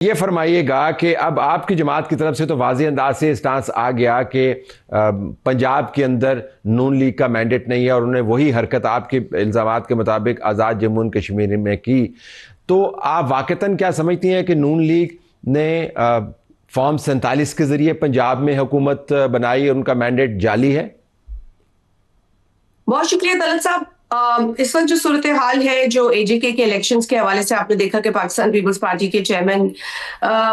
یہ فرمائیے گا کہ اب آپ کی جماعت کی طرف سے تو واضح انداز سے اسٹانس آ گیا کہ پنجاب کے اندر نون لیگ کا مینڈیٹ نہیں ہے اور انہوں نے وہی حرکت آپ کے الزامات کے مطابق آزاد جموں و کشمیر میں کی. تو آپ واقعتاً کیا سمجھتی ہیں کہ نون لیگ نے فارم 47 کے ذریعے پنجاب میں حکومت بنائی اور ان کا مینڈیٹ جعلی ہے؟ بہت شکریہ طلعت صاحب. اس وقت جو صورتحال ہے جو اے جے کے الیکشنز کے حوالے سے آپ نے دیکھا کہ پاکستان پیپلز پارٹی کے چیئرمین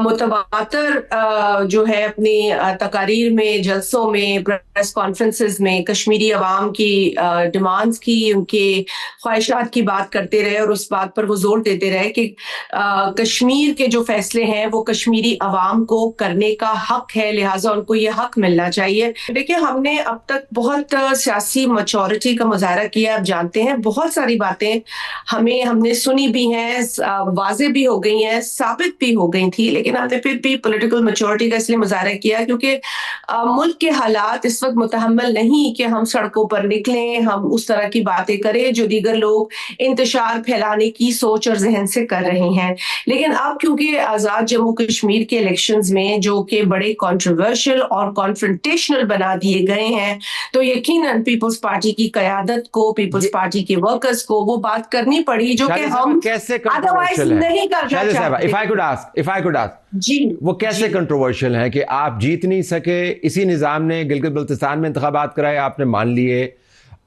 متواتر جو ہے اپنی تقاریر میں، جلسوں میں، پریس کانفرنسز میں کشمیری عوام کی ڈیمانڈز کی، ان کے خواہشات کی بات کرتے رہے اور اس بات پر وہ زور دیتے رہے کہ کشمیر کے جو فیصلے ہیں وہ کشمیری عوام کو کرنے کا حق ہے، لہٰذا ان کو یہ حق ملنا چاہیے. دیکھیں، ہم نے اب تک بہت سیاسی میچورٹی کا مظاہرہ کیا. آپ جانتے ہیں بہت ساری باتیں ہم نے سنی بھی ہیں، واضح بھی ہو گئی ہیں، ثابت بھی ہو گئی تھی، لیکن ہم نے پھر بھی پولیٹیکل میچورٹی کا اس لیے مظاہرہ کیا کیونکہ ملک کے حالات اس وقت متحمل نہیں کہ ہم سڑکوں پر نکلیں، ہم اس طرح کی باتیں کریں جو دیگر لوگ انتشار پھیلانے کی سوچ اور ذہن سے کر رہے ہیں. لیکن اب کیونکہ آزاد جموں کشمیر کے الیکشنز میں جو کہ بڑے کنٹروورشل اور کانفرنٹیشنل بنا دیے گئے ہیں، تو یقیناً پیپلز پارٹی کی قیادت کو، پیپلز پارٹی کے ورکرز کو وہ بات کرنی پڑی جو کہ ہم ادروائز نہیں کرنا چاہتے. if I could ask, جی وہ کیسے کنٹروورشل ہیں کہ آپ جیت نہیں سکے، اسی نظام نے گلگت بلتستان میں انتخابات کرائے، آپ نے مان لیے،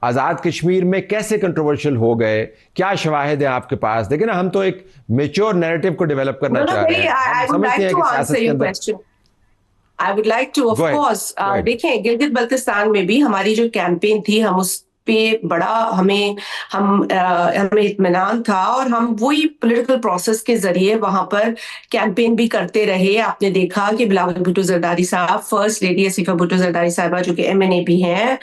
آزاد کشمیر میں کیسے کنٹروورشل ہو گئے؟ کیا شواہد ہیں آپ کے پاس؟ دیکھیں نا، ہم تو ایک میچور نیریٹو کو ڈیولپ کرنا چاہ رہے ہیں. ہم سمجھتے ہیں کہ سیاست کے اندر I would like to, of course, دیکھیں گلگت بلتستان میں بھی ہماری جو کیمپین تھی، ہم اس پہ بڑا ہمیں اطمینان تھا اور ہم وہی پولیٹیکل پروسیس کے ذریعے وہاں پر کیمپین بھی کرتے رہے. آپ نے دیکھا کہ بلاول بھٹو زرداری صاحب، فرسٹ لیڈی آصفہ بھٹو زرداری صاحبہ جو کہ MNA بھی ہیں،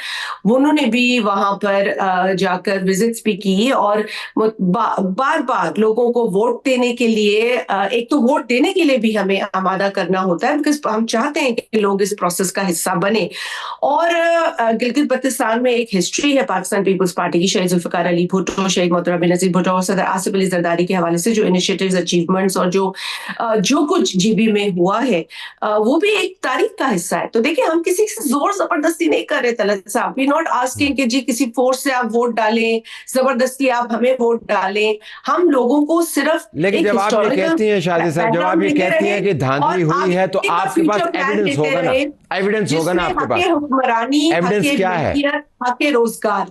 انہوں نے بھی وہاں پر جا کر وزٹس بھی کی اور بار بار لوگوں کو ووٹ دینے کے لیے، ایک تو ووٹ دینے کے لیے بھی ہمیں آمادہ کرنا ہوتا ہے بیکاز ہم چاہتے ہیں کہ لوگ اس پروسیس کا حصہ بنے. اور گلگت بلتستان میں ایک ہسٹری ہے پاکستان پیپلز پارٹی کی، شہید ذوالفقار علی بھٹو، شہید محترم بینظیر بھٹو اور صدر آصف علی زرداری کے حوالے سے جو انیشیٹیوز، اچیومنٹس اور جو کچھ جی بی میں ہوا ہے وہ بھی ایک تاریخ کا حصہ ہے. تو دیکھیں، ہم کسی سے زور زبردستی نہیں کر رہے طلعت صاحب. وی ناٹ آسکنگ کہ جی کسی فورس سے آپ ووٹ ڈالیں، زبردستی آپ ہمیں ووٹ ڈالیں. ہم لوگوں کو صرف، لیکن جب آپ یہ کہتی ہیں شادی صاحب، جب آپ یہ کہتی ہیں کہ دھاندلی ہوئی ہے تو آپ کے پاس ایویڈنس ہوگا نا، ایویڈنس ہوگا نا آپ کے پاس. حکمرانی، ایویڈنس کیا ہے؟ حق روزگار.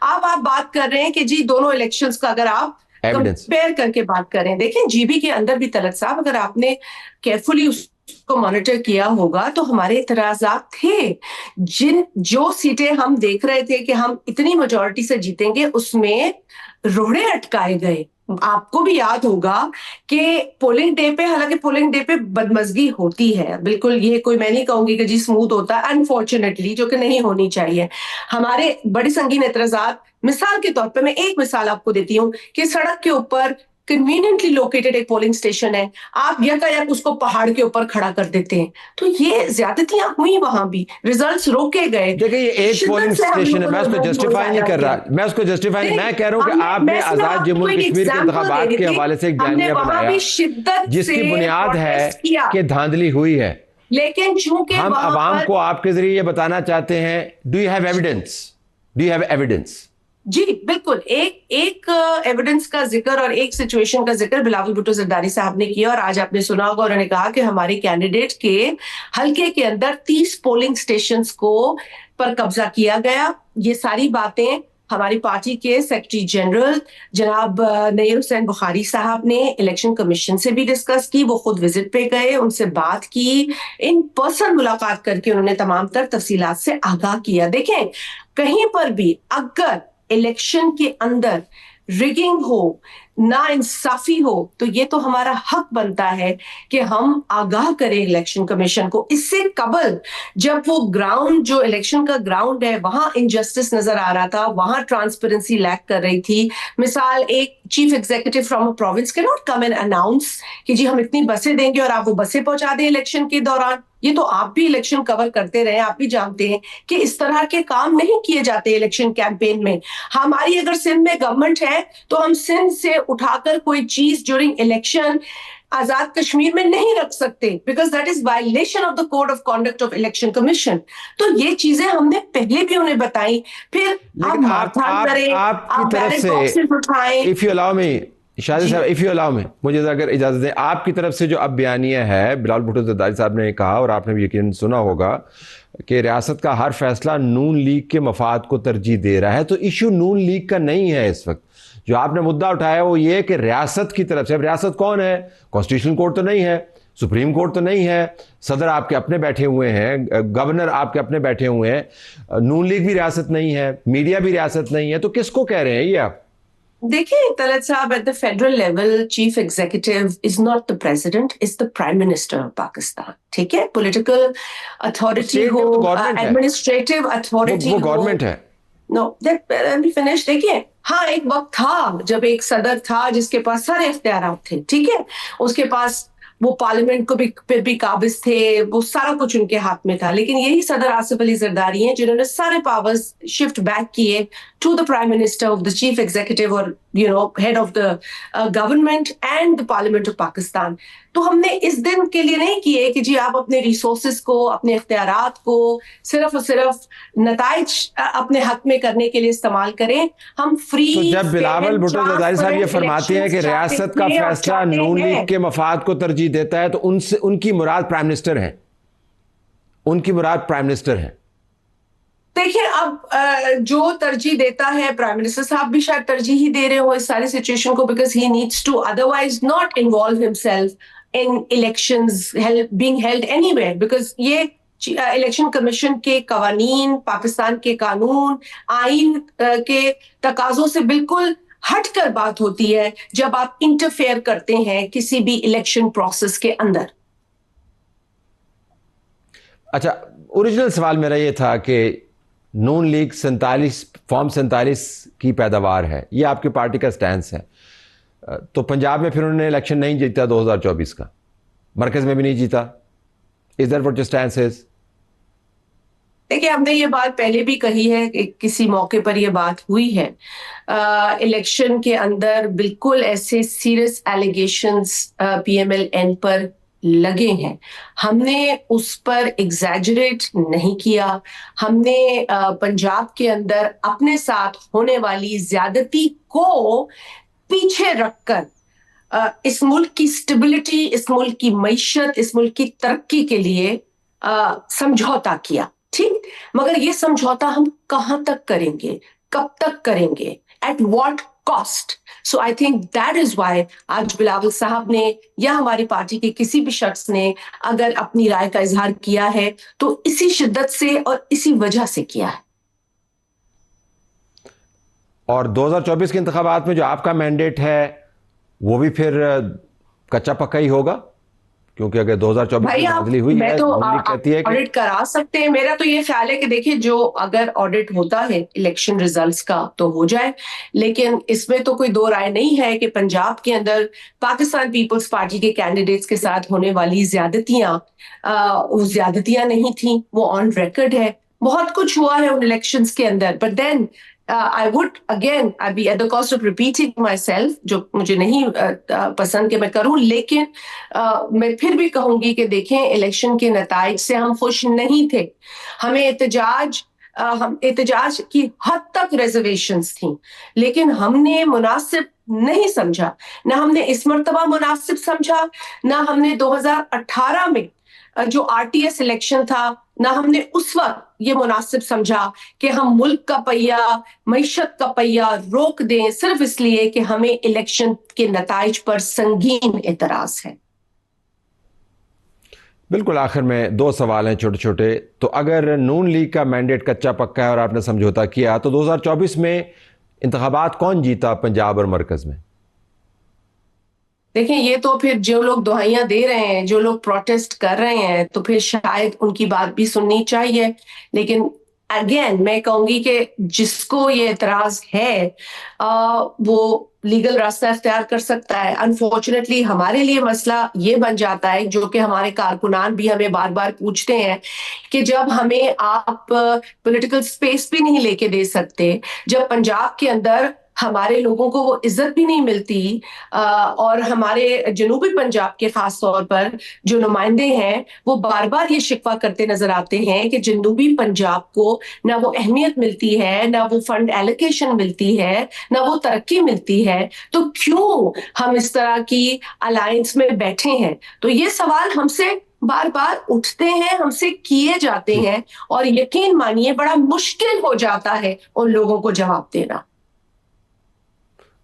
آپ بات کر رہے ہیں کہ جی دونوں الیکشنز کا اگر آپ کمپیئر کر کے بات کریں، دیکھیں جی بی کے اندر بھی طلعت صاحب اگر آپ نے کیئرفلی اس کو مانیٹر کیا ہوگا تو ہمارے اعتراضات تھے. جو سیٹیں ہم دیکھ رہے تھے کہ ہم اتنی میجورٹی سے جیتیں گے، اس میں روڑے اٹکائے گئے. آپ کو بھی یاد ہوگا کہ پولنگ ڈے پہ، حالانکہ پولنگ ڈے پہ بدمزگی ہوتی ہے، بالکل یہ کوئی میں نہیں کہوں گی کہ جی اسموتھ ہوتا ہے، انفارچونیٹلی، جو کہ نہیں ہونی چاہیے. ہمارے بڑی سنگین اعتراضات، مثال کے طور پہ میں ایک مثال آپ کو دیتی ہوں کہ سڑک کے اوپر کنوینئنٹلی لوکیٹڈ ایک پولنگ اسٹیشن ہے، آپ یکایک اس کو پہاڑ کے اوپر کھڑا کر دیتے ہیں. تو یہ زیادتیاں ہوئی، وہاں بھی ریزلٹس روکے گئے. دیکھیں یہ ایک پولنگ اسٹیشن ہے، میں اس کو جسٹیفائی نہیں کر رہا، میں کہہ رہا ہوں کہ آپ نے آزاد جموں کشمیر کے انتخابات کے حوالے سے ایک بیانیہ بنایا جس کی بنیاد ہے کہ دھاندلی ہوئی ہے، لیکن چونکہ ہم عوام کو آپ کے ذریعے یہ بتانا چاہتے ہیں. Do you have evidence? جی بالکل. ایک ایویڈنس کا ذکر اور ایک سچویشن کا ذکر بلاول بھٹو زرداری صاحب نے کیا، اور آج آپ نے سنا ہوگا انہوں نے کہا کہ ہمارے کینڈیڈیٹ کے حلقے کے اندر 30 پولنگ سٹیشنز کو پر قبضہ کیا گیا. یہ ساری باتیں ہماری پارٹی کے سیکرٹری جنرل جناب نیر حسین بخاری صاحب نے الیکشن کمیشن سے بھی ڈسکس کی. وہ خود وزٹ پہ گئے، ان سے بات کی، ان پرسن ملاقات کر کے انہوں نے تمام تر تفصیلات سے آگاہ کیا. دیکھیں کہیں پر بھی اگر الیکشن کے اندر ریگنگ ہو، نا انصافی ہو، تو یہ تو ہمارا حق بنتا ہے کہ ہم آگاہ کریں الیکشن کمیشن کو. اس سے قبل جب وہ گراؤنڈ، جو الیکشن کا گراؤنڈ ہے، وہاں انجسٹس نظر آ رہا تھا، وہاں ٹرانسپیرنسی لیک کر رہی تھی. مثال، ایک chief executive from a province کی ناٹ کم اینڈ اناؤنس کہ جی ہم اتنی بسیں دیں گے اور آپ وہ بسیں پہنچا دیں الیکشن کے دوران. یہ تو آپ بھی الیکشن کور کرتے رہے، آپ بھی جانتے ہیں کہ اس طرح کے کام نہیں کیے جاتے الیکشن کیمپین میں. ہماری اگر سندھ میں گورنمنٹ ہے تو ہم سندھ سے اٹھا کر کوئی چیز ڈیورنگ الیکشن آزاد کشمیر میں نہیں رکھ سکتے because that is violation of the code of conduct of election commission. تو یہ چیزیں ہم نے پہلے بھی انہیں بتائی. پھر آپ کی طرف سے if you allow me شاہد صاحب if you allow me مجھے اگر اجازت دیں, آپ کی طرف سے جو اب بیانیہ ہے, بلال بھٹو زرداری صاحب نے کہا اور آپ نے بھی یقیناً سنا ہوگا کہ ریاست کا ہر فیصلہ نون لیگ کے مفاد کو ترجیح دے رہا ہے. تو ایشو نون لیگ کا نہیں ہے اس وقت. جو آپ نے مدعا اٹھایا وہ یہ کہ ریاست کی طرف سے, اب ریاست کون ہے؟ کانسٹیٹیوشنل کورٹ تو نہیں ہے, سپریم کورٹ تو نہیں ہے, صدر آپ کے اپنے بیٹھے ہوئے ہیں, گورنر آپ کے اپنے بیٹھے ہوئے ہیں, نون لیگ بھی ریاست نہیں ہے, میڈیا بھی ریاست نہیں ہے. تو کس کو کہہ رہے ہیں یہ آپ؟ دیکھیں طلعت صاحب, at the federal level chief executive is not the president, is the prime minister of Pakistan. ٹھیک ہے, پولیٹیکل اتھارٹی ہو, ایڈمنسٹریٹو اتھارٹی ہو, گورنمنٹ ہے. No let me finish. دیکھیے ہاں ایک وقت تھا جب ایک صدر تھا جس کے پاس سارے اختیارات تھے. ٹھیک ہے, اس کے پاس وہ پارلیمنٹ کو بھی قابض تھے, وہ سارا کچھ ان کے ہاتھ میں تھا. لیکن یہی صدر آصف علی زرداری ہیں جنہوں نے سارے پاورز شفٹ بیک کیے to the prime minister of the chief executive اور head of the government and the parliament of Pakistan. تو ہم نے اس دن کے لیے نہیں کیے کہ جی آپ اپنے ریسورسز کو, اپنے اختیارات کو صرف اور صرف نتائج اپنے حق میں کرنے کے لیے استعمال کریں. ہم فری. تو جب بلاول بھٹو زرداری صاحب یہ فرماتے ہیں کہ ریاست کا فیصلہ نون لیگ کے مفاد کو ترجیح دیتا ہے, تو ان کی مراد پرائم منسٹر ہیں, ان کی مراد پرائم منسٹر ہیں. دیکھیں اب جو ترجیح دیتا ہے پرائم منسٹر صاحب بھی شاید ترجیح ہی دے رہے ہو اس ساری سچویشن کو, because he needs to otherwise not involve himself in elections being held anywhere, because یہ الیکشن کمیشن کے قوانین, پاکستان کے قانون, آئین کے تقاضوں سے بالکل ہٹ کر بات ہوتی ہے جب آپ انٹرفیئر کرتے ہیں کسی بھی الیکشن پروسیس کے اندر. اچھا, اوریجنل سوال میرا یہ تھا کہ نون لیگ 47 فارم 47 کی پیداوار ہے, یہ آپ کی پارٹی کا سٹینس ہے. تو پنجاب میں پھر انہوں نے الیکشن نہیں جیتا 2024 کا, مرکز میں بھی نہیں جیتا. Is that what your stance is? دیکھیں ہم نے یہ بات پہلے بھی کہی ہے کہ کسی موقع پر یہ بات ہوئی ہے. الیکشن کے اندر بالکل ایسے serious allegations P M L N پر لگے ہیں, ہم نے اس پر ایگزیجریٹ نہیں کیا. ہم نے پنجاب کے اندر اپنے ساتھ ہونے والی زیادتی کو پیچھے رکھ کر اس ملک کی سٹیبلٹی, اس ملک کی معیشت, اس ملک کی ترقی کے لیے سمجھوتا کیا. ٹھیک, مگر یہ سمجھوتا ہم کہاں تک کریں گے, کب تک کریں گے, at what cost. So I think that is why آج بلاول صاحب نے یا ہماری پارٹی کے کسی بھی شخص نے اگر اپنی رائے کا اظہار کیا ہے تو اسی شدت سے اور اسی وجہ سے کیا ہے. اور 2024 کے انتخابات میں جو آپ کا مینڈیٹ ہے وہ بھی پھر کچا پکا ہی ہوگا, کیونکہ اگر 2024 میں بدلی ہوئی ہے, کہتی ہے کہ آڈٹ کرا سکتے ہیں. میرا تو یہ خیال ہے کہ دیکھیں جو اگر آڈٹ ہوتا ہے الیکشن ریزلٹس کا تو ہو جائے, لیکن اس میں تو کوئی دو رائے نہیں ہے کہ پنجاب کے اندر پاکستان پیپلز پارٹی کے کینڈیڈیٹس کے ساتھ ہونے والی زیادتیاں وہ زیادتیاں نہیں تھیں, وہ آن ریکارڈ ہے. بہت کچھ ہوا ہے ان الیکشنز کے اندر, but then I would again I'd be at the cost of repeating myself, جو مجھے نہیں پسند کہ میں کروں, لیکن میں پھر بھی کہوں گی کہ دیکھیں الیکشن کے نتائج سے ہم خوش نہیں تھے. ہمیں احتجاج کی حد تک ریزرویشنز تھیں, لیکن ہم نے مناسب نہیں سمجھا, نہ ہم نے اس مرتبہ مناسب سمجھا, نہ ہم نے 2018 میں جو آر ٹی ایس الیکشن تھا, نہ ہم نے اس وقت یہ مناسب سمجھا کہ ہم ملک کا پہیہ, معیشت کا پہیہ روک دیں صرف اس لیے کہ ہمیں الیکشن کے نتائج پر سنگین اعتراض ہے. بالکل. آخر میں دو سوال ہیں چھوٹے چھوٹے. تو اگر نون لیگ کا مینڈیٹ کچا پکا ہے اور آپ نے سمجھوتا کیا, تو 2024 میں انتخابات کون جیتا پنجاب اور مرکز میں؟ دیکھیں یہ تو پھر جو لوگ دہائیاں دے رہے ہیں, جو لوگ پروٹیسٹ کر رہے ہیں, تو پھر شاید ان کی بات بھی سننی چاہیے. لیکن اگین میں کہوں گی کہ جس کو یہ اعتراض ہے وہ لیگل راستہ اختیار کر سکتا ہے. انفارچونیٹلی ہمارے لیے مسئلہ یہ بن جاتا ہے, جو کہ ہمارے کارکنان بھی ہمیں بار بار پوچھتے ہیں, کہ جب ہمیں آپ پولیٹیکل سپیس بھی نہیں لے کے دے سکتے, جب پنجاب کے اندر ہمارے لوگوں کو وہ عزت بھی نہیں ملتی، اور ہمارے جنوبی پنجاب کے خاص طور پر جو نمائندے ہیں وہ بار بار یہ شکوہ کرتے نظر آتے ہیں کہ جنوبی پنجاب کو نہ وہ اہمیت ملتی ہے، نہ وہ فنڈ ایلوکیشن ملتی ہے، نہ وہ ترقی ملتی ہے، تو کیوں ہم اس طرح کی الائنس میں بیٹھے ہیں؟ تو یہ سوال ہم سے بار بار اٹھتے ہیں، ہم سے کیے جاتے ہیں، اور یقین مانیے بڑا مشکل ہو جاتا ہے ان لوگوں کو جواب دینا۔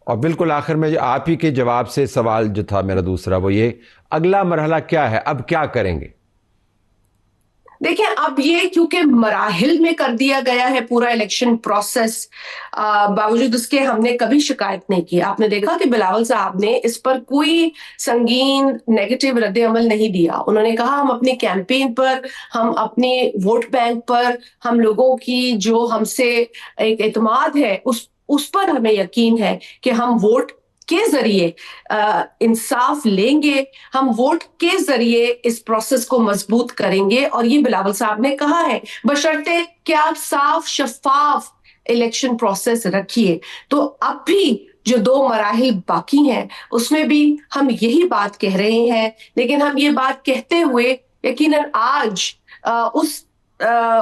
اور بالکل آخر میں آپ ہی کے جواب سے سوال جو تھا میرا دوسرا وہ یہ، اگلا مرحلہ کیا ہے، اب کیا کریں گے؟ دیکھیں اب یہ کیونکہ مراحل میں کر دیا گیا ہے پورا الیکشن پروسیس، باوجود اس کے ہم نے کبھی شکایت نہیں کی۔ آپ نے دیکھا کہ بلاول صاحب نے اس پر کوئی سنگین نیگیٹو رد عمل نہیں دیا۔ انہوں نے کہا ہم اپنی کیمپین پر، ہم اپنے ووٹ بینک پر، ہم لوگوں کی جو ہم سے ایک اعتماد ہے اس پر ہمیں یقین ہے کہ ہم ووٹ کے ذریعے انصاف لیں گے، ہم ووٹ کے ذریعے اس پروسیس کو مضبوط کریں گے، اور یہ بلاول صاحب نے کہا ہے بشرطے کہ آپ صاف شفاف الیکشن پروسیس رکھیے۔ تو اب بھی جو 2 مراحل باقی ہیں اس میں بھی ہم یہی بات کہہ رہے ہیں، لیکن ہم یہ بات کہتے ہوئے یقیناً آج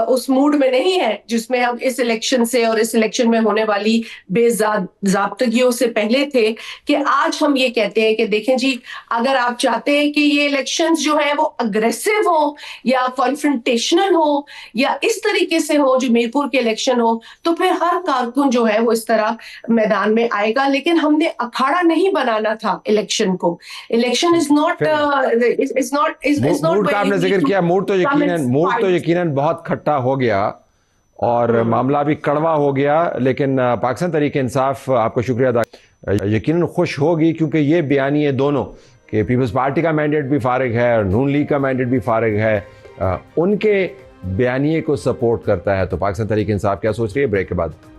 اس موڈ میں نہیں ہے جس میں ہم اس الیکشن سے اور اس الیکشن میں ہونے والی بے ضابطگیوں سے پہلے تھے، کہ آج ہم یہ کہتے ہیں کہ دیکھیں جی، اگر آپ چاہتے ہیں کہ یہ الیکشنز جو ہیں وہ اگریسو ہوں یا کنفرنٹیشنل ہوں یا اس طریقے سے ہو جو میرپور کے الیکشن ہو، تو پھر ہر کارکن جو ہے وہ اس طرح میدان میں آئے گا، لیکن ہم نے اکھاڑا نہیں بنانا تھا الیکشن کو۔ الیکشن از ناٹ موڈ کا آپ نے ذکر کیا، موڈ تو یقیناً بہت کھٹا ہو گیا اور معاملہ بھی کڑوا ہو گیا، لیکن پاکستان تحریک انصاف آپ کو شکریہ ادا یقیناً خوش ہوگی، کیونکہ یہ بیانیے دونوں کہ پیپلز پارٹی کا مینڈیٹ بھی فارغ ہے اور نون لیگ کا مینڈیٹ بھی فارغ ہے، ان کے بیانیے کو سپورٹ کرتا ہے۔ تو پاکستان تحریک انصاف کیا سوچ رہی ہے؟ بریک کے بعد